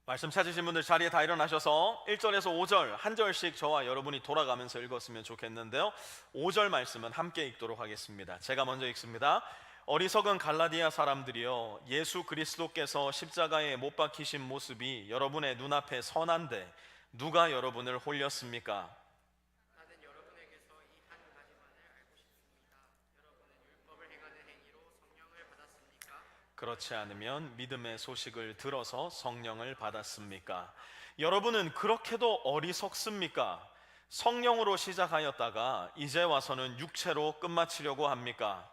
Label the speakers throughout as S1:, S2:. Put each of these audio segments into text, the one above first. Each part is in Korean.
S1: 말씀 찾으신 분들 자리에 다 일어나셔서 1절에서 5절 한 절씩 저와 여러분이 돌아가면서 읽었으면 좋겠는데요. 5절 말씀은 함께 읽도록 하겠습니다. 제가 먼저 읽습니다. 어리석은 갈라디아 사람들이여, 예수 그리스도께서 십자가에 못 박히신 모습이 여러분의 눈앞에 선한데 누가 여러분을 홀렸습니까?
S2: 나는 여러분에게서 이 한 가지만을 알고 싶습니다. 여러분은 율법을 행하는 행위로 성령을 받았습니까?
S1: 그렇지 않으면 믿음의 소식을 들어서 성령을 받았습니까? 여러분은 그렇게도 어리석습니까? 성령으로 시작하였다가 이제 와서는 육체로 끝마치려고 합니까?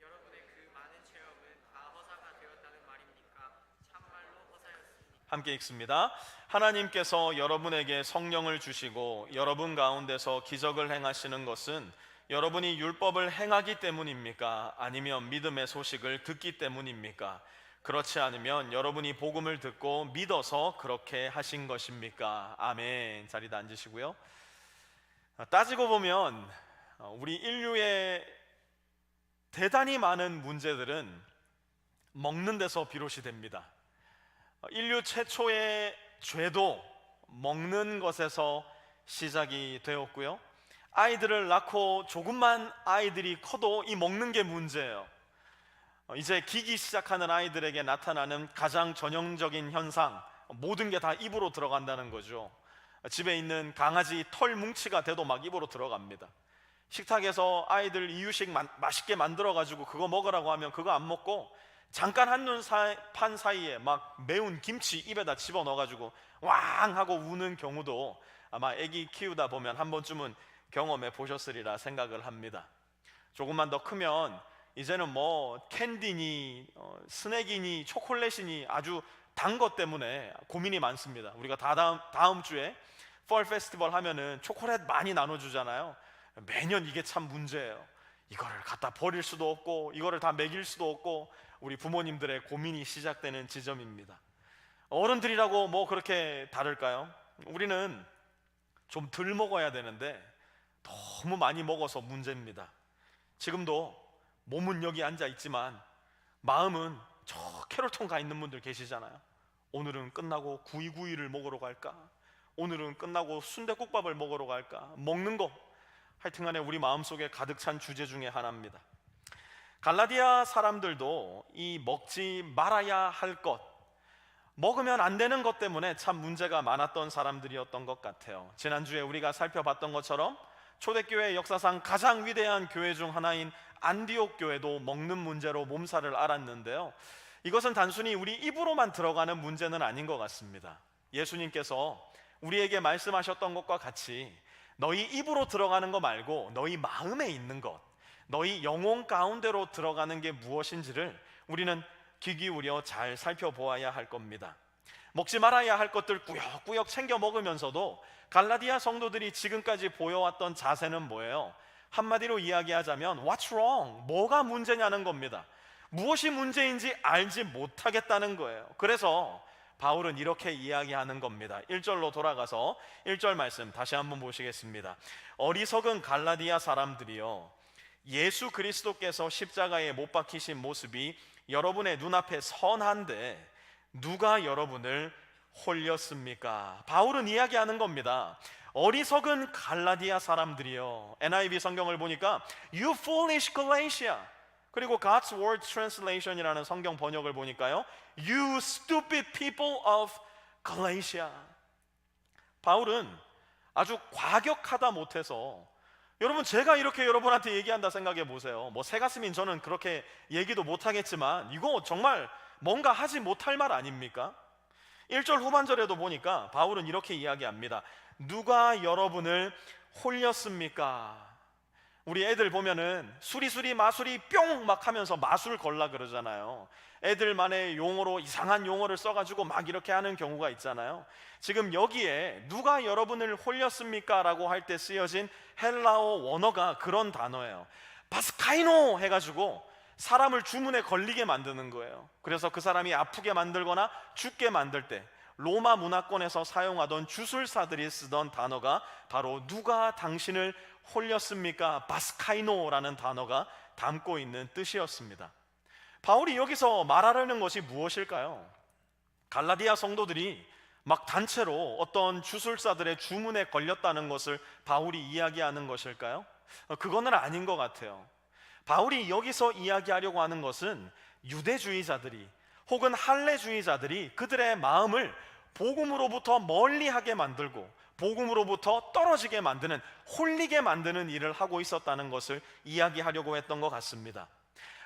S2: 여러분의 그 많은 체험은 다 허사가 되었다는 말입니까? 참말로 허사였습니까?
S1: 함께 읽습니다. 하나님께서 여러분에게 성령을 주시고 여러분 가운데서 기적을 행하시는 것은 여러분이 율법을 행하기 때문입니까? 아니면 믿음의 소식을 듣기 때문입니까? 그렇지 않으면 여러분이 복음을 듣고 믿어서 그렇게 하신 것입니까? 아멘. 자리에 앉으시고요. 따지고 보면 우리 인류의 대단히 많은 문제들은 먹는 데서 비롯이 됩니다. 인류 최초의 죄도 먹는 것에서 시작이 되었고요. 아이들을 낳고 조금만 아이들이 커도 이 먹는 게 문제예요. 이제 기기 시작하는 아이들에게 나타나는 가장 전형적인 현상, 모든 게 다 입으로 들어간다는 거죠. 집에 있는 강아지 털 뭉치가 돼도 막 입으로 들어갑니다. 식탁에서 아이들 이유식 맛있게 만들어가지고 그거 먹으라고 하면 그거 안 먹고 잠깐 한눈 판 사이에 막 매운 김치 입에다 집어넣어가지고 왕 하고 우는 경우도 아마 애기 키우다 보면 한 번쯤은 경험해 보셨으리라 생각을 합니다. 조금만 더 크면 이제는 뭐 캔디니 스낵이니 초콜릿이니 아주 단 것 때문에 고민이 많습니다. 우리가 다음 주에 펄 페스티벌 하면은 초콜릿 많이 나눠주잖아요. 매년 이게 참 문제예요. 이거를 갖다 버릴 수도 없고 이거를 다 먹일 수도 없고 우리 부모님들의 고민이 시작되는 지점입니다. 어른들이라고 뭐 그렇게 다를까요? 우리는 좀 덜 먹어야 되는데 너무 많이 먹어서 문제입니다. 지금도 몸은 여기 앉아 있지만 마음은 저 캐롤톤 가 있는 분들 계시잖아요. 오늘은 끝나고 구이구이를 먹으러 갈까? 오늘은 끝나고 순댓국밥을 먹으러 갈까? 먹는 거 하여튼간에 우리 마음속에 가득 찬 주제 중에 하나입니다. 갈라디아 사람들도 이 먹지 말아야 할 것, 먹으면 안 되는 것 때문에 참 문제가 많았던 사람들이었던 것 같아요. 지난주에 우리가 살펴봤던 것처럼 초대교회 역사상 가장 위대한 교회 중 하나인 안디옥 교회도 먹는 문제로 몸살을 앓았는데요. 이것은 단순히 우리 입으로만 들어가는 문제는 아닌 것 같습니다. 예수님께서 우리에게 말씀하셨던 것과 같이 너희 입으로 들어가는 거 말고 너희 마음에 있는 것, 너희 영혼 가운데로 들어가는 게 무엇인지를 우리는 귀 기울여 잘 살펴보아야 할 겁니다. 먹지 말아야 할 것들 꾸역꾸역 챙겨 먹으면서도 갈라디아 성도들이 지금까지 보여왔던 자세는 뭐예요? 한마디로 이야기하자면 What's wrong? 뭐가 문제냐는 겁니다. 무엇이 문제인지 알지 못하겠다는 거예요. 그래서 바울은 이렇게 이야기하는 겁니다. 1절로 돌아가서 1절 말씀 다시 한번 보시겠습니다. 어리석은 갈라디아 사람들이여, 예수 그리스도께서 십자가에 못 박히신 모습이 여러분의 눈앞에 선한데 누가 여러분을 홀렸습니까? 바울은 이야기하는 겁니다. 어리석은 갈라디아 사람들이요. NIV 성경을 보니까 You foolish Galatia, 그리고 God's Word Translation이라는 성경 번역을 보니까요 You stupid people of Galatia. 바울은 아주 과격하다 못해서, 여러분 제가 이렇게 여러분한테 얘기한다 생각해 보세요. 뭐 새가슴인 저는 그렇게 얘기도 못하겠지만 이거 정말 뭔가 하지 못할 말 아닙니까? 1절 후반절에도 보니까 바울은 이렇게 이야기합니다. 누가 여러분을 홀렸습니까? 우리 애들 보면은 수리수리 마수리 뿅 막 하면서 마술 걸라 그러잖아요. 애들만의 용어로 이상한 용어를 써가지고 막 이렇게 하는 경우가 있잖아요. 지금 여기에 누가 여러분을 홀렸습니까? 라고 할 때 쓰여진 헬라어 원어가 그런 단어예요. 바스카이노 해가지고 사람을 주문에 걸리게 만드는 거예요. 그래서 그 사람이 아프게 만들거나 죽게 만들 때 로마 문화권에서 사용하던 주술사들이 쓰던 단어가 바로 누가 당신을 홀렸습니까? 바스카이노라는 단어가 담고 있는 뜻이었습니다. 바울이 여기서 말하려는 것이 무엇일까요? 갈라디아 성도들이 막 단체로 어떤 주술사들의 주문에 걸렸다는 것을 바울이 이야기하는 것일까요? 그거는 아닌 것 같아요. 바울이 여기서 이야기하려고 하는 것은 유대주의자들이 혹은 할례주의자들이 그들의 마음을 복음으로부터 멀리하게 만들고 복음으로부터 떨어지게 만드는, 홀리게 만드는 일을 하고 있었다는 것을 이야기하려고 했던 것 같습니다.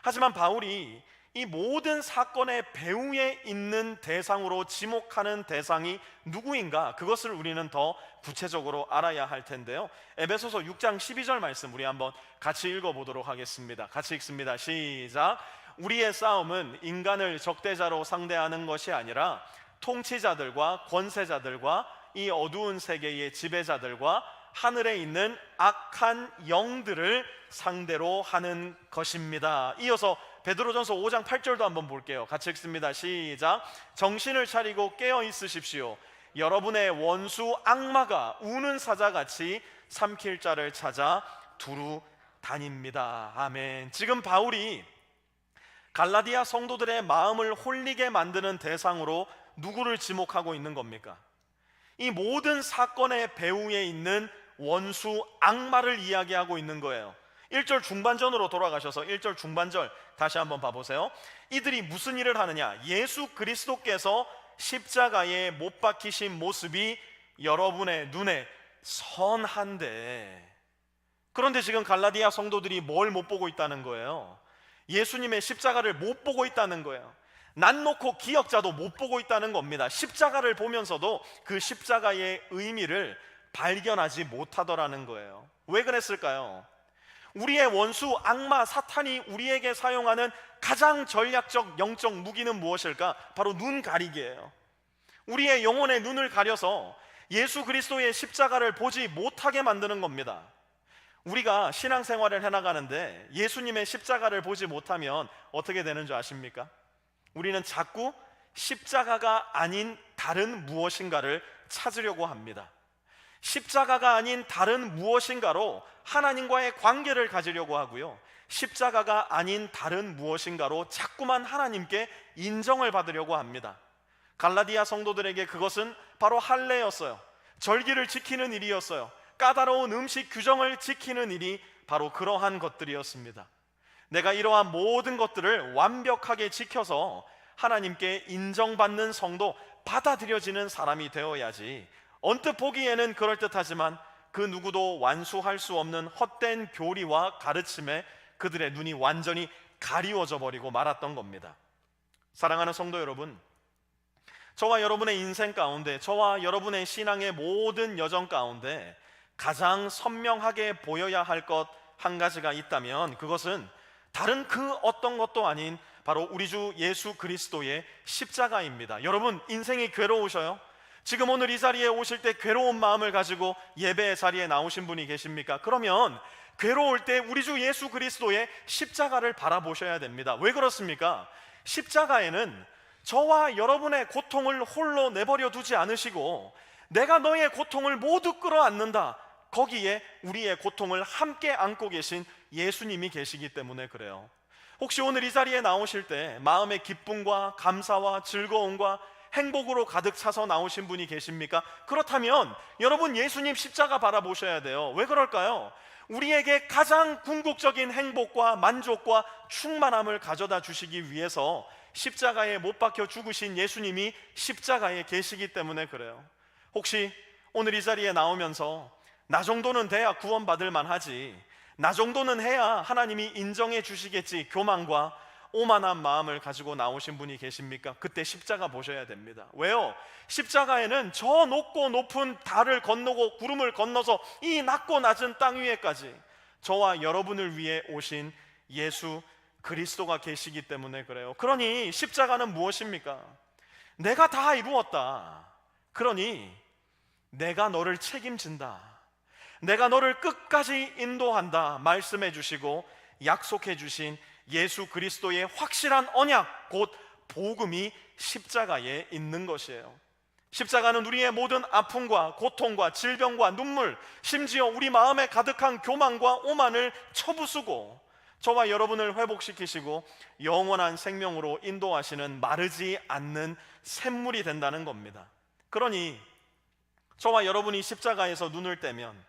S1: 하지만 바울이 이 모든 사건의 배후에 있는 대상으로 지목하는 대상이 누구인가, 그것을 우리는 더 구체적으로 알아야 할 텐데요. 에베소서 6장 12절 말씀 우리 한번 같이 읽어보도록 하겠습니다. 같이 읽습니다. 시작. 우리의 싸움은 인간을 적대자로 상대하는 것이 아니라 통치자들과 권세자들과 이 어두운 세계의 지배자들과 하늘에 있는 악한 영들을 상대로 하는 것입니다. 이어서 베드로전서 5장 8절도 한번 볼게요. 같이 읽습니다. 시작. 정신을 차리고 깨어 있으십시오. 여러분의 원수 악마가 우는 사자같이 삼킬 자를 찾아 두루 다닙니다. 아멘. 지금 바울이 갈라디아 성도들의 마음을 홀리게 만드는 대상으로 누구를 지목하고 있는 겁니까? 이 모든 사건의 배후에 있는 원수 악마를 이야기하고 있는 거예요. 1절 중반전으로 돌아가셔서 1절 중반절 다시 한번 봐보세요. 이들이 무슨 일을 하느냐? 예수 그리스도께서 십자가에 못 박히신 모습이 여러분의 눈에 선한데, 그런데 지금 갈라디아 성도들이 뭘 못 보고 있다는 거예요? 예수님의 십자가를 못 보고 있다는 거예요. 난 놓고 기억자도 못 보고 있다는 겁니다. 십자가를 보면서도 그 십자가의 의미를 발견하지 못하더라는 거예요. 왜 그랬을까요? 우리의 원수 악마 사탄이 우리에게 사용하는 가장 전략적 영적 무기는 무엇일까? 바로 눈 가리기예요. 우리의 영혼의 눈을 가려서 예수 그리스도의 십자가를 보지 못하게 만드는 겁니다. 우리가 신앙생활을 해나가는데 예수님의 십자가를 보지 못하면 어떻게 되는 줄 아십니까? 우리는 자꾸 십자가가 아닌 다른 무엇인가를 찾으려고 합니다. 십자가가 아닌 다른 무엇인가로 하나님과의 관계를 가지려고 하고요, 십자가가 아닌 다른 무엇인가로 자꾸만 하나님께 인정을 받으려고 합니다. 갈라디아 성도들에게 그것은 바로 할례였어요. 절기를 지키는 일이었어요. 까다로운 음식 규정을 지키는 일이 바로 그러한 것들이었습니다. 내가 이러한 모든 것들을 완벽하게 지켜서 하나님께 인정받는 성도, 받아들여지는 사람이 되어야지, 언뜻 보기에는 그럴듯하지만 그 누구도 완수할 수 없는 헛된 교리와 가르침에 그들의 눈이 완전히 가리워져 버리고 말았던 겁니다. 사랑하는 성도 여러분, 저와 여러분의 인생 가운데, 저와 여러분의 신앙의 모든 여정 가운데 가장 선명하게 보여야 할 것 한 가지가 있다면 그것은 다른 그 어떤 것도 아닌 바로 우리 주 예수 그리스도의 십자가입니다. 여러분, 인생이 괴로우셔요? 지금 오늘 이 자리에 오실 때 괴로운 마음을 가지고 예배의 자리에 나오신 분이 계십니까? 그러면 괴로울 때 우리 주 예수 그리스도의 십자가를 바라보셔야 됩니다. 왜 그렇습니까? 십자가에는 저와 여러분의 고통을 홀로 내버려 두지 않으시고 내가 너의 고통을 모두 끌어안는다, 거기에 우리의 고통을 함께 안고 계신 예수님이 계시기 때문에 그래요. 혹시 오늘 이 자리에 나오실 때 마음의 기쁨과 감사와 즐거움과 행복으로 가득 차서 나오신 분이 계십니까? 그렇다면 여러분, 예수님 십자가 바라보셔야 돼요. 왜 그럴까요? 우리에게 가장 궁극적인 행복과 만족과 충만함을 가져다 주시기 위해서 십자가에 못 박혀 죽으신 예수님이 십자가에 계시기 때문에 그래요. 혹시 오늘 이 자리에 나오면서 나 정도는 돼야 구원받을 만하지, 나 정도는 해야 하나님이 인정해 주시겠지, 교만과 오만한 마음을 가지고 나오신 분이 계십니까? 그때 십자가 보셔야 됩니다. 왜요? 십자가에는 저 높고 높은 달을 건너고 구름을 건너서 이 낮고 낮은 땅 위에까지 저와 여러분을 위해 오신 예수 그리스도가 계시기 때문에 그래요. 그러니 십자가는 무엇입니까? 내가 다 이루었다, 그러니 내가 너를 책임진다, 내가 너를 끝까지 인도한다 말씀해 주시고 약속해 주신 예수 그리스도의 확실한 언약, 곧 복음이 십자가에 있는 것이에요. 십자가는 우리의 모든 아픔과 고통과 질병과 눈물, 심지어 우리 마음에 가득한 교만과 오만을 쳐부수고 저와 여러분을 회복시키시고 영원한 생명으로 인도하시는 마르지 않는 샘물이 된다는 겁니다. 그러니 저와 여러분이 십자가에서 눈을 떼면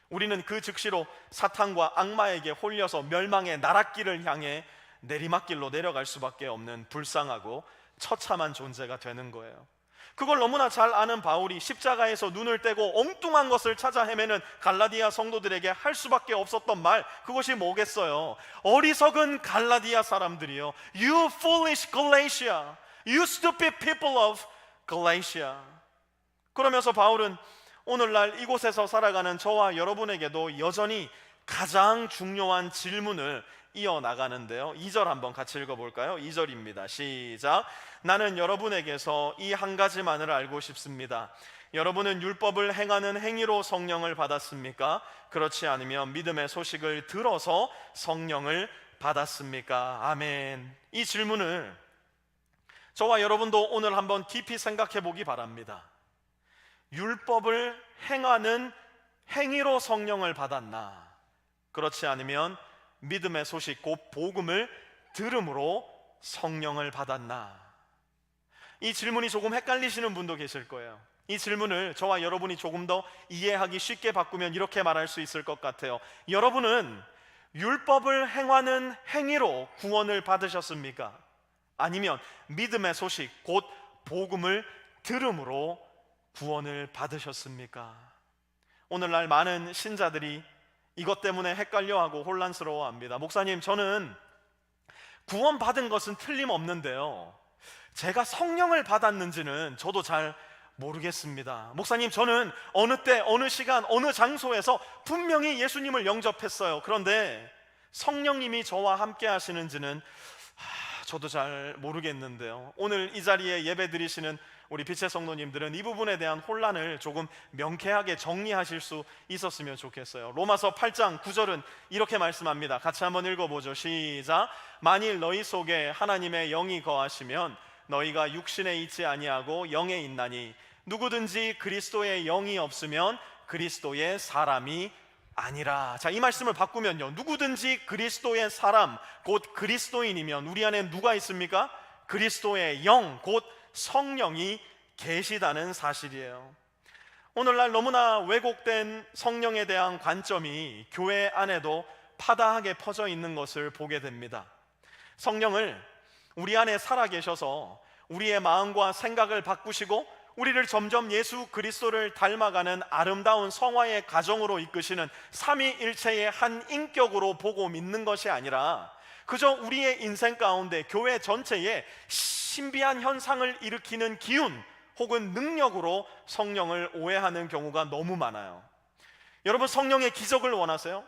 S1: 우리는 그 즉시로 사탄과 악마에게 홀려서 멸망의 나랏길을 향해 내리막길로 내려갈 수밖에 없는 불쌍하고 처참한 존재가 되는 거예요. 그걸 너무나 잘 아는 바울이 십자가에서 눈을 떼고 엉뚱한 것을 찾아 헤매는 갈라디아 성도들에게 할 수밖에 없었던 말, 그것이 뭐겠어요? 어리석은 갈라디아 사람들이요, You foolish Galatia, You stupid people of Galatia. 그러면서 바울은 오늘날 이곳에서 살아가는 저와 여러분에게도 여전히 가장 중요한 질문을 이어나가는데요, 2절 한번 같이 읽어볼까요? 2절입니다. 시작. 나는 여러분에게서 이 한 가지만을 알고 싶습니다. 여러분은 율법을 행하는 행위로 성령을 받았습니까? 그렇지 않으면 믿음의 소식을 들어서 성령을 받았습니까? 아멘. 이 질문을 저와 여러분도 오늘 한번 깊이 생각해 보기 바랍니다. 율법을 행하는 행위로 성령을 받았나? 그렇지 않으면 믿음의 소식, 곧 복음을 들음으로 성령을 받았나? 이 질문이 조금 헷갈리시는 분도 계실 거예요. 이 질문을 저와 여러분이 조금 더 이해하기 쉽게 바꾸면 이렇게 말할 수 있을 것 같아요. 여러분은 율법을 행하는 행위로 구원을 받으셨습니까? 아니면 믿음의 소식, 곧 복음을 들음으로 구원을 받으셨습니까? 오늘날 많은 신자들이 이것 때문에 헷갈려하고 혼란스러워합니다. 목사님, 저는 구원받은 것은 틀림없는데요, 제가 성령을 받았는지는 저도 잘 모르겠습니다. 목사님, 저는 어느 때, 어느 시간, 어느 장소에서 분명히 예수님을 영접했어요. 그런데 성령님이 저와 함께 하시는지는 저도 잘 모르겠는데요. 오늘 이 자리에 예배 드리시는 우리 빛의 성도님들은 이 부분에 대한 혼란을 조금 명쾌하게 정리하실 수 있었으면 좋겠어요. 로마서 8장 9절은 이렇게 말씀합니다. 같이 한번 읽어보죠. 시작. 만일 너희 속에 하나님의 영이 거하시면 너희가 육신에 있지 아니하고 영에 있나니 누구든지 그리스도의 영이 없으면 그리스도의 사람이 아니라. 자, 이 말씀을 바꾸면요, 누구든지 그리스도의 사람, 곧 그리스도인이면 우리 안에 누가 있습니까? 그리스도의 영, 곧 성령이 계시다는 사실이에요. 오늘날 너무나 왜곡된 성령에 대한 관점이 교회 안에도 파다하게 퍼져 있는 것을 보게 됩니다. 성령을 우리 안에 살아계셔서 우리의 마음과 생각을 바꾸시고 우리를 점점 예수 그리스도를 닮아가는 아름다운 성화의 과정으로 이끄시는 삼위일체의 한 인격으로 보고 믿는 것이 아니라 그저 우리의 인생 가운데 교회 전체에 신비한 현상을 일으키는 기운 혹은 능력으로 성령을 오해하는 경우가 너무 많아요. 여러분, 성령의 기적을 원하세요?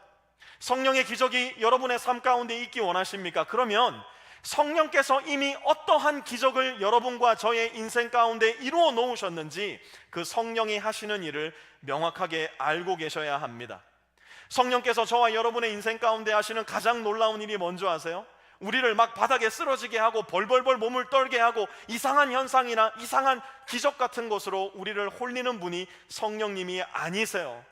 S1: 성령의 기적이 여러분의 삶 가운데 있기 원하십니까? 그러면 성령께서 이미 어떠한 기적을 여러분과 저의 인생 가운데 이루어 놓으셨는지 그 성령이 하시는 일을 명확하게 알고 계셔야 합니다. 성령께서 저와 여러분의 인생 가운데 하시는 가장 놀라운 일이 뭔지 아세요? 우리를 막 바닥에 쓰러지게 하고 벌벌벌 몸을 떨게 하고 이상한 현상이나 이상한 기적 같은 것으로 우리를 홀리는 분이 성령님이 아니세요.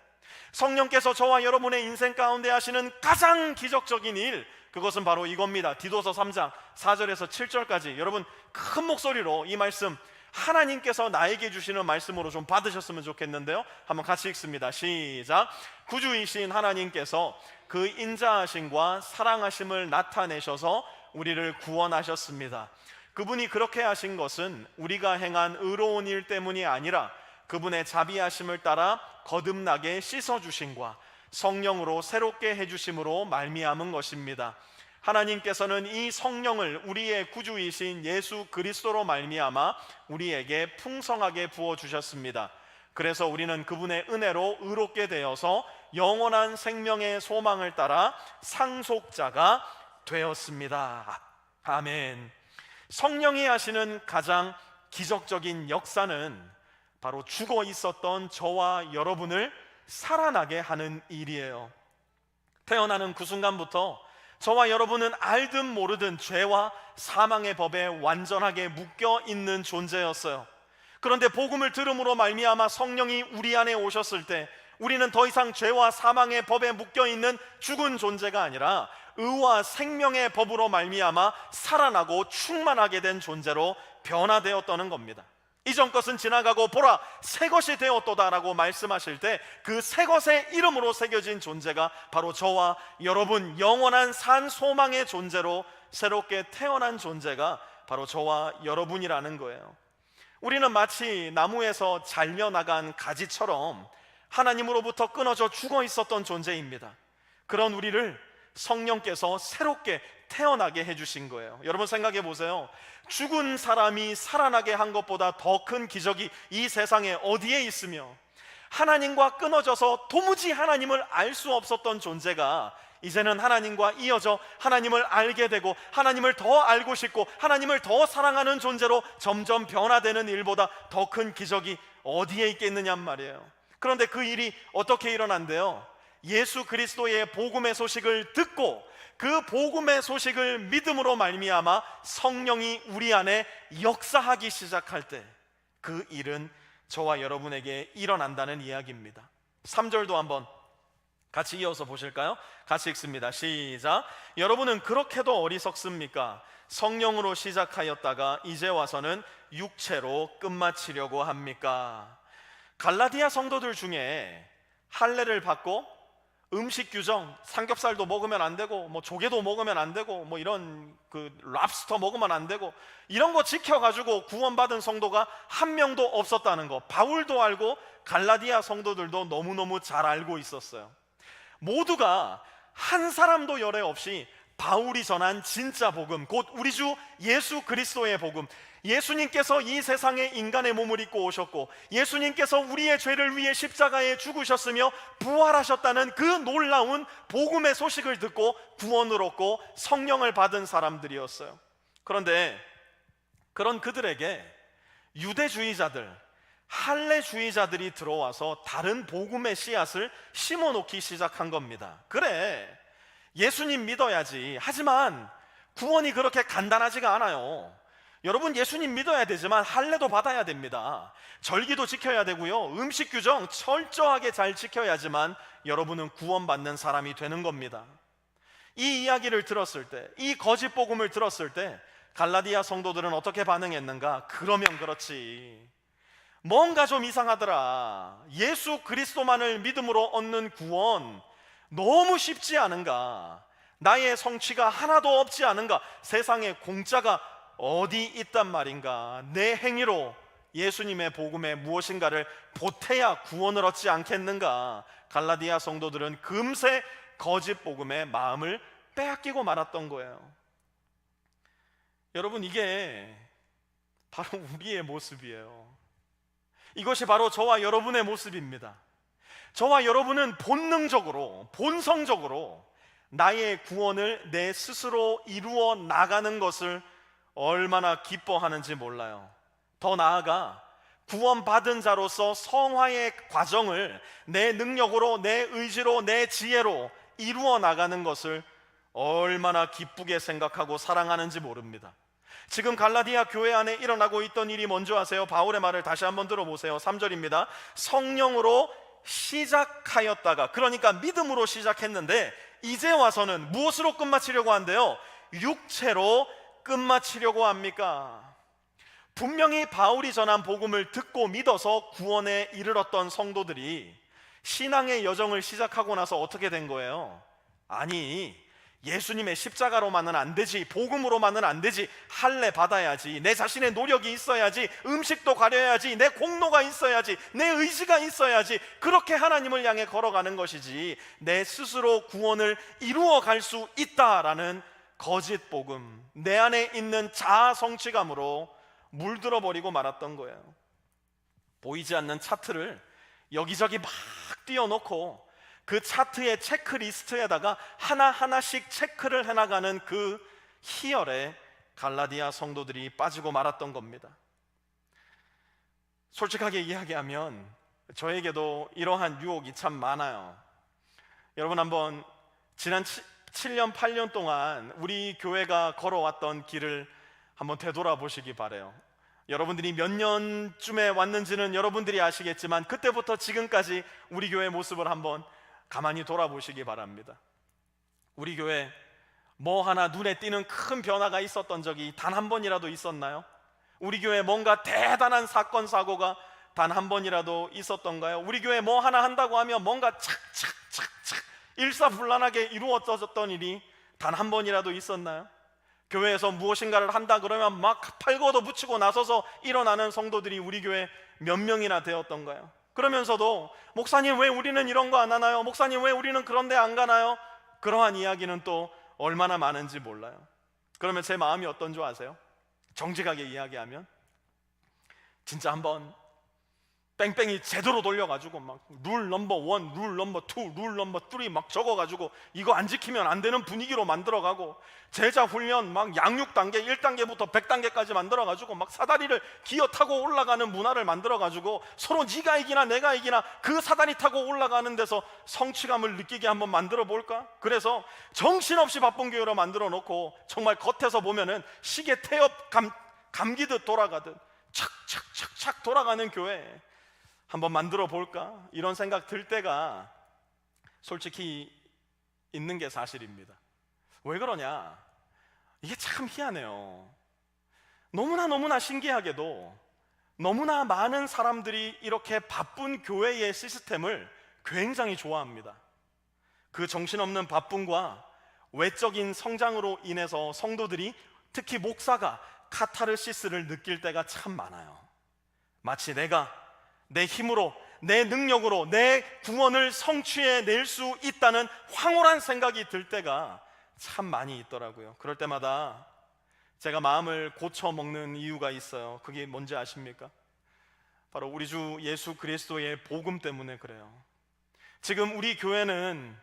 S1: 성령께서 저와 여러분의 인생 가운데 하시는 가장 기적적인 일, 그것은 바로 이겁니다. 디도서 3장 4절에서 7절까지 여러분 큰 목소리로 이 말씀, 하나님께서 나에게 주시는 말씀으로 좀 받으셨으면 좋겠는데요, 한번 같이 읽습니다. 시작. 구주이신 하나님께서 그 인자하심과 사랑하심을 나타내셔서 우리를 구원하셨습니다. 그분이 그렇게 하신 것은 우리가 행한 의로운 일 때문이 아니라 그분의 자비하심을 따라 거듭나게 씻어주심과 성령으로 새롭게 해주심으로 말미암은 것입니다. 하나님께서는 이 성령을 우리의 구주이신 예수 그리스도로 말미암아 우리에게 풍성하게 부어주셨습니다. 그래서 우리는 그분의 은혜로 의롭게 되어서 영원한 생명의 소망을 따라 상속자가 되었습니다. 아멘. 성령이 하시는 가장 기적적인 역사는 바로 죽어 있었던 저와 여러분을 살아나게 하는 일이에요. 태어나는 그 순간부터 저와 여러분은 알든 모르든 죄와 사망의 법에 완전하게 묶여 있는 존재였어요. 그런데 복음을 들음으로 말미암아 성령이 우리 안에 오셨을 때 우리는 더 이상 죄와 사망의 법에 묶여 있는 죽은 존재가 아니라 의와 생명의 법으로 말미암아 살아나고 충만하게 된 존재로 변화되었다는 겁니다. 이전 것은 지나가고 보라 새 것이 되었도다라고 말씀하실 때 그 새 것의 이름으로 새겨진 존재가 바로 저와 여러분, 영원한 산 소망의 존재로 새롭게 태어난 존재가 바로 저와 여러분이라는 거예요. 우리는 마치 나무에서 잘려나간 가지처럼 하나님으로부터 끊어져 죽어 있었던 존재입니다. 그런 우리를 성령께서 새롭게 태어나게 해주신 거예요. 여러분 생각해 보세요. 죽은 사람이 살아나게 한 것보다 더 큰 기적이 이 세상에 어디에 있으며, 하나님과 끊어져서 도무지 하나님을 알 수 없었던 존재가 이제는 하나님과 이어져 하나님을 알게 되고 하나님을 더 알고 싶고 하나님을 더 사랑하는 존재로 점점 변화되는 일보다 더 큰 기적이 어디에 있겠느냐 말이에요. 그런데 그 일이 어떻게 일어난대요? 예수 그리스도의 복음의 소식을 듣고 그 복음의 소식을 믿음으로 말미암아 성령이 우리 안에 역사하기 시작할 때 그 일은 저와 여러분에게 일어난다는 이야기입니다. 3절도 한번 같이 이어서 보실까요? 같이 읽습니다. 시작. 여러분은 그렇게도 어리석습니까? 성령으로 시작하였다가 이제 와서는 육체로 끝마치려고 합니까? 갈라디아 성도들 중에 할례를 받고 음식 규정, 삼겹살도 먹으면 안 되고 뭐 조개도 먹으면 안 되고 뭐 이런 그 랍스터 먹으면 안 되고 이런 거 지켜가지고 구원받은 성도가 한 명도 없었다는 거 바울도 알고 갈라디아 성도들도 너무너무 잘 알고 있었어요. 모두가 한 사람도 열애 없이 바울이 전한 진짜 복음, 곧 우리 주 예수 그리스도의 복음, 예수님께서 이 세상에 인간의 몸을 입고 오셨고 예수님께서 우리의 죄를 위해 십자가에 죽으셨으며 부활하셨다는 그 놀라운 복음의 소식을 듣고 구원을 얻고 성령을 받은 사람들이었어요. 그런데 그런 그들에게 유대주의자들, 할례주의자들이 들어와서 다른 복음의 씨앗을 심어놓기 시작한 겁니다. 그래, 예수님 믿어야지. 하지만 구원이 그렇게 간단하지가 않아요. 여러분, 예수님 믿어야 되지만 할례도 받아야 됩니다. 절기도 지켜야 되고요, 음식 규정 철저하게 잘 지켜야지만 여러분은 구원받는 사람이 되는 겁니다. 이 이야기를 들었을 때, 이 거짓 복음을 들었을 때 갈라디아 성도들은 어떻게 반응했는가? 그러면 그렇지, 뭔가 좀 이상하더라. 예수 그리스도만을 믿음으로 얻는 구원 너무 쉽지 않은가? 나의 성취가 하나도 없지 않은가? 세상에 공짜가 어디 있단 말인가? 내 행위로 예수님의 복음에 무엇인가를 보태야 구원을 얻지 않겠는가? 갈라디아 성도들은 금세 거짓 복음에 마음을 빼앗기고 말았던 거예요. 여러분, 이게 바로 우리의 모습이에요. 이것이 바로 저와 여러분의 모습입니다. 저와 여러분은 본능적으로, 본성적으로 나의 구원을 내 스스로 이루어 나가는 것을 얼마나 기뻐하는지 몰라요. 더 나아가 구원받은 자로서 성화의 과정을 내 능력으로, 내 의지로, 내 지혜로 이루어 나가는 것을 얼마나 기쁘게 생각하고 사랑하는지 모릅니다. 지금 갈라디아 교회 안에 일어나고 있던 일이 뭔지 아세요? 바울의 말을 다시 한번 들어보세요. 3절입니다. 성령으로 시작하였다가, 그러니까 믿음으로 시작했는데 이제 와서는 무엇으로 끝마치려고 한대요? 육체로 끝마치려고 합니까? 분명히 바울이 전한 복음을 듣고 믿어서 구원에 이르렀던 성도들이 신앙의 여정을 시작하고 나서 어떻게 된 거예요? 아니, 예수님의 십자가로만은 안 되지, 복음으로만은 안 되지, 할례 받아야지, 내 자신의 노력이 있어야지, 음식도 가려야지, 내 공로가 있어야지, 내 의지가 있어야지, 그렇게 하나님을 향해 걸어가는 것이지 내 스스로 구원을 이루어 갈 수 있다라는 거짓 복음, 내 안에 있는 자아 성취감으로 물들어 버리고 말았던 거예요. 보이지 않는 차트를 여기저기 막 띄워놓고 그 차트의 체크리스트에다가 하나하나씩 체크를 해나가는 그 희열에 갈라디아 성도들이 빠지고 말았던 겁니다. 솔직하게 이야기하면 저에게도 이러한 유혹이 참 많아요. 여러분, 한번 지난 7년 8년 동안 우리 교회가 걸어왔던 길을 한번 되돌아보시기 바라요. 여러분들이 몇 년쯤에 왔는지는 여러분들이 아시겠지만 그때부터 지금까지 우리 교회의 모습을 한번 가만히 돌아보시기 바랍니다. 우리 교회 뭐 하나 눈에 띄는 큰 변화가 있었던 적이 단 한 번이라도 있었나요? 우리 교회에 뭔가 대단한 사건 사고가 단 한 번이라도 있었던가요? 우리 교회 뭐 하나 한다고 하면 뭔가 착착착착 일사불란하게 이루어졌던 일이 단 한 번이라도 있었나요? 교회에서 무엇인가를 한다 그러면 막 팔걷어 붙이고 나서서 일어나는 성도들이 우리 교회 몇 명이나 되었던가요? 그러면서도 목사님 왜 우리는 이런 거 안 하나요? 목사님 왜 우리는 그런 데 안 가나요? 그러한 이야기는 또 얼마나 많은지 몰라요. 그러면 제 마음이 어떤 줄 아세요? 정직하게 이야기하면 진짜 한번 뺑뺑이 제대로 돌려가지고 막 룰 넘버 1, 룰 넘버 2, 룰 넘버 3 막 적어가지고 이거 안 지키면 안 되는 분위기로 만들어가고 제자 훈련 막 양육 단계 1단계부터 100단계까지 만들어가지고 막 사다리를 기어 타고 올라가는 문화를 만들어가지고 서로 네가 이기나 내가 이기나 그 사다리 타고 올라가는 데서 성취감을 느끼게 한번 만들어 볼까? 그래서 정신없이 바쁜 교회로 만들어 놓고 정말 겉에서 보면은 시계 태엽 감기듯 돌아가듯 착착착착 돌아가는 교회 한번 만들어 볼까? 이런 생각 들 때가 솔직히 있는 게 사실입니다. 왜 그러냐? 이게 참 희한해요. 너무나 신기하게도 너무나 많은 사람들이 이렇게 바쁜 교회의 시스템을 굉장히 좋아합니다. 그 정신없는 바쁨과 외적인 성장으로 인해서 성도들이, 특히 목사가 카타르시스를 느낄 때가 참 많아요. 마치 내가 내 힘으로, 내 능력으로 내 구원을 성취해낼 수 있다는 황홀한 생각이 들 때가 참 많이 있더라고요. 그럴 때마다 제가 마음을 고쳐먹는 이유가 있어요. 그게 뭔지 아십니까? 바로 우리 주 예수 그리스도의 복음 때문에 그래요. 지금 우리 교회는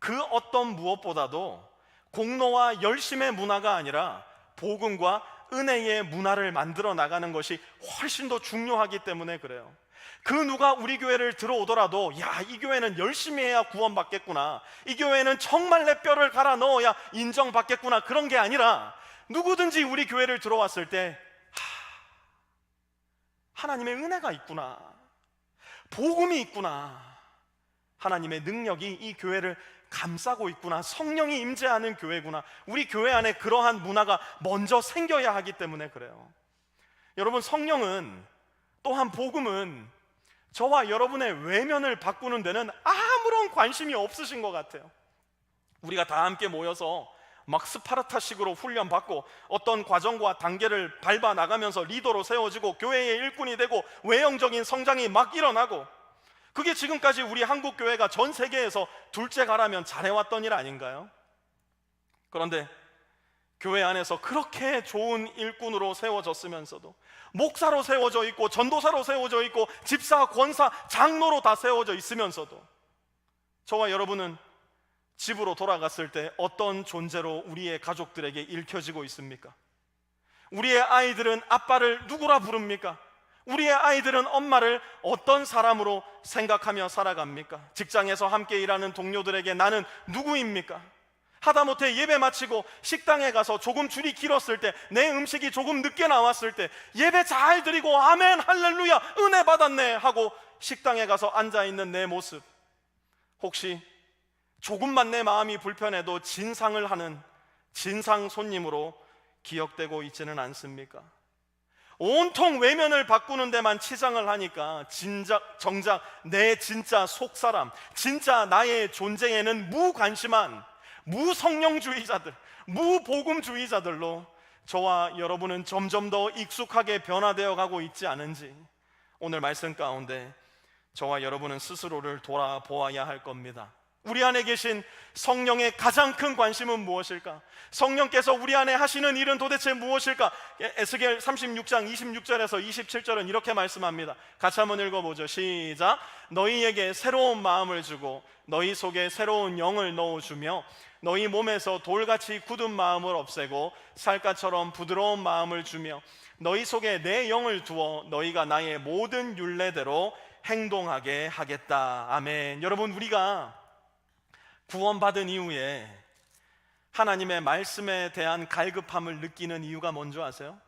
S1: 그 어떤 무엇보다도 공로와 열심의 문화가 아니라 복음과 은혜의 문화를 만들어 나가는 것이 훨씬 더 중요하기 때문에 그래요. 그 누가 우리 교회를 들어오더라도 야, 이 교회는 열심히 해야 구원받겠구나, 이 교회는 정말 내 뼈를 갈아 넣어야 인정받겠구나, 그런 게 아니라 누구든지 우리 교회를 들어왔을 때 하나님의 은혜가 있구나, 복음이 있구나, 하나님의 능력이 이 교회를 감싸고 있구나, 성령이 임재하는 교회구나, 우리 교회 안에 그러한 문화가 먼저 생겨야 하기 때문에 그래요. 여러분, 성령은, 또한 복음은 저와 여러분의 외면을 바꾸는 데는 아무런 관심이 없으신 것 같아요. 우리가 다 함께 모여서 막 스파르타식으로 훈련받고 어떤 과정과 단계를 밟아 나가면서 리더로 세워지고 교회의 일꾼이 되고 외형적인 성장이 막 일어나고, 그게 지금까지 우리 한국 교회가 전 세계에서 둘째 가라면 잘해왔던 일 아닌가요? 그런데 교회 안에서 그렇게 좋은 일꾼으로 세워졌으면서도, 목사로 세워져 있고 전도사로 세워져 있고 집사, 권사, 장로로 다 세워져 있으면서도 저와 여러분은 집으로 돌아갔을 때 어떤 존재로 우리의 가족들에게 읽혀지고 있습니까? 우리의 아이들은 아빠를 누구라 부릅니까? 우리의 아이들은 엄마를 어떤 사람으로 생각하며 살아갑니까? 직장에서 함께 일하는 동료들에게 나는 누구입니까? 하다못해 예배 마치고 식당에 가서 조금 줄이 길었을 때, 내 음식이 조금 늦게 나왔을 때 예배 잘 드리고 아멘 할렐루야 은혜 받았네 하고 식당에 가서 앉아있는 내 모습, 혹시 조금만 내 마음이 불편해도 진상을 하는 진상 손님으로 기억되고 있지는 않습니까? 온통 외면을 바꾸는 데만 치장을 하니까 정작 내 진짜 속사람, 진짜 나의 존재에는 무관심한 무성령주의자들, 무복음주의자들로 저와 여러분은 점점 더 익숙하게 변화되어 가고 있지 않은지, 오늘 말씀 가운데 저와 여러분은 스스로를 돌아보아야 할 겁니다. 우리 안에 계신 성령의 가장 큰 관심은 무엇일까? 성령께서 우리 안에 하시는 일은 도대체 무엇일까? 에스겔 36장 26절에서 27절은 이렇게 말씀합니다. 같이 한번 읽어보죠. 시작. 너희에게 새로운 마음을 주고 너희 속에 새로운 영을 넣어주며 너희 몸에서 돌같이 굳은 마음을 없애고 살갗처럼 부드러운 마음을 주며 너희 속에 내 영을 두어 너희가 나의 모든 율례대로 행동하게 하겠다. 아멘. 여러분, 우리가 구원받은 이후에 하나님의 말씀에 대한 갈급함을 느끼는 이유가 뭔지 아세요?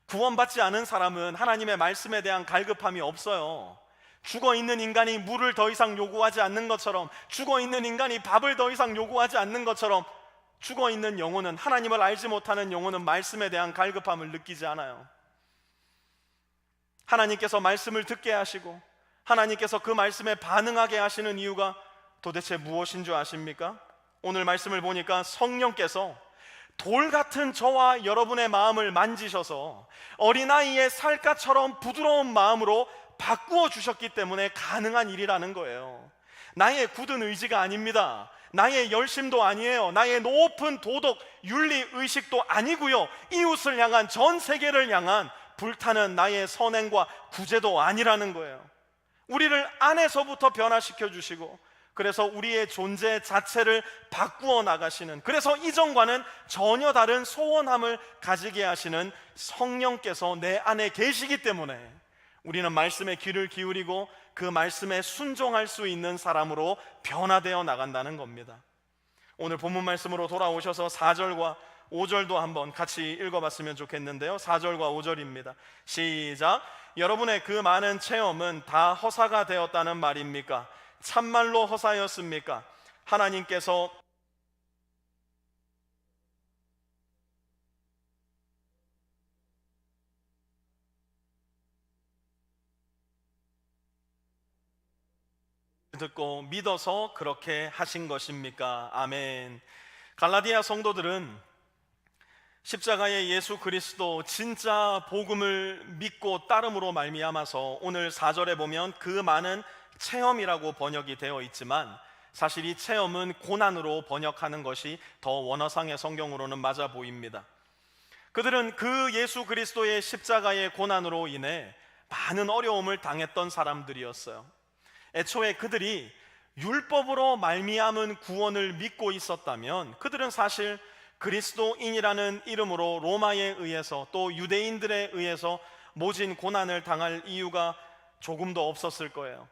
S1: 구원받지 않은 사람은 하나님의 말씀에 대한 갈급함이 없어요. 죽어있는 인간이 물을 더 이상 요구하지 않는 것처럼, 죽어있는 인간이 밥을 더 이상 요구하지 않는 것처럼 죽어있는 영혼은, 하나님을 알지 못하는 영혼은 말씀에 대한 갈급함을 느끼지 않아요. 하나님께서 말씀을 듣게 하시고 하나님께서 그 말씀에 반응하게 하시는 이유가 도대체 무엇인 줄 아십니까? 오늘 말씀을 보니까 성령께서 돌 같은 저와 여러분의 마음을 만지셔서 어린아이의 살갗처럼 부드러운 마음으로 바꾸어 주셨기 때문에 가능한 일이라는 거예요. 나의 굳은 의지가 아닙니다. 나의 열심도 아니에요. 나의 높은 도덕, 윤리, 의식도 아니고요. 이웃을 향한, 전 세계를 향한 불타는 나의 선행과 구제도 아니라는 거예요. 우리를 안에서부터 변화시켜 주시고, 그래서 우리의 존재 자체를 바꾸어 나가시는, 그래서 이전과는 전혀 다른 소원함을 가지게 하시는 성령께서 내 안에 계시기 때문에 우리는 말씀에 귀를 기울이고 그 말씀에 순종할 수 있는 사람으로 변화되어 나간다는 겁니다. 오늘 본문 말씀으로 돌아오셔서 4절과 5절도 한번 같이 읽어봤으면 좋겠는데요. 4절과 5절입니다. 시작. 여러분의 그 많은 체험은 다 허사가 되었다는 말입니까? 참말로 허사였습니까? 하나님께서 듣고 믿어서 그렇게 하신 것입니까? 아멘. 갈라디아 성도들은 십자가의 예수 그리스도 진짜 복음을 믿고 따름으로 말미암아서 오늘 4절에 보면 그 많은 체험이라고 번역이 되어 있지만 사실 이 체험은 고난으로 번역하는 것이 더 원어상의 성경으로는 맞아 보입니다. 그들은 그 예수 그리스도의 십자가의 고난으로 인해 많은 어려움을 당했던 사람들이었어요. 애초에 그들이 율법으로 말미암은 구원을 믿고 있었다면 그들은 사실 그리스도인이라는 이름으로 로마에 의해서 또 유대인들에 의해서 모진 고난을 당할 이유가 조금도 없었을 거예요.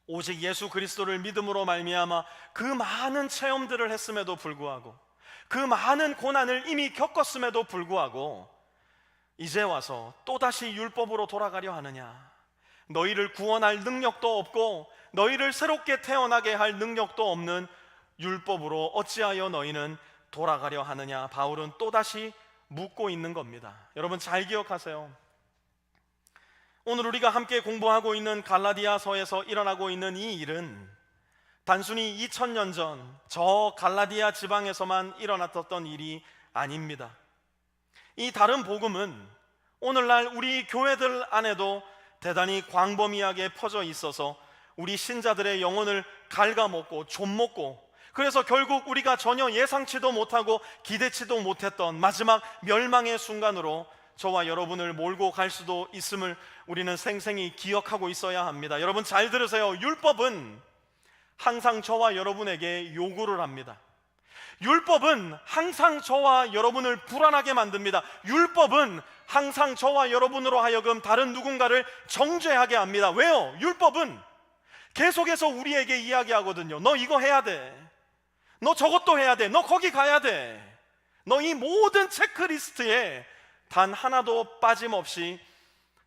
S1: 오직 예수 그리스도를 믿음으로 말미암아 그 많은 체험들을 했음에도 불구하고, 그 많은 고난을 이미 겪었음에도 불구하고 이제 와서 또다시 율법으로 돌아가려 하느냐, 너희를 구원할 능력도 없고 너희를 새롭게 태어나게 할 능력도 없는 율법으로 어찌하여 너희는 돌아가려 하느냐, 바울은 또다시 묻고 있는 겁니다. 여러분 잘 기억하세요. 오늘 우리가 함께 공부하고 있는 갈라디아서에서 일어나고 있는 이 일은 단순히 2000년 전 저 갈라디아 지방에서만 일어났던 일이 아닙니다. 이 다른 복음은 오늘날 우리 교회들 안에도 대단히 광범위하게 퍼져 있어서 우리 신자들의 영혼을 갉아먹고 좀먹고, 그래서 결국 우리가 전혀 예상치도 못하고 기대치도 못했던 마지막 멸망의 순간으로 저와 여러분을 몰고 갈 수도 있음을 우리는 생생히 기억하고 있어야 합니다. 여러분 잘 들으세요. 율법은 항상 저와 여러분에게 요구를 합니다. 율법은 항상 저와 여러분을 불안하게 만듭니다. 율법은 항상 저와 여러분으로 하여금 다른 누군가를 정죄하게 합니다. 왜요? 율법은 계속해서 우리에게 이야기하거든요. 너 이거 해야 돼. 너 저것도 해야 돼. 너 거기 가야 돼. 너 이 모든 체크리스트에 단 하나도 빠짐없이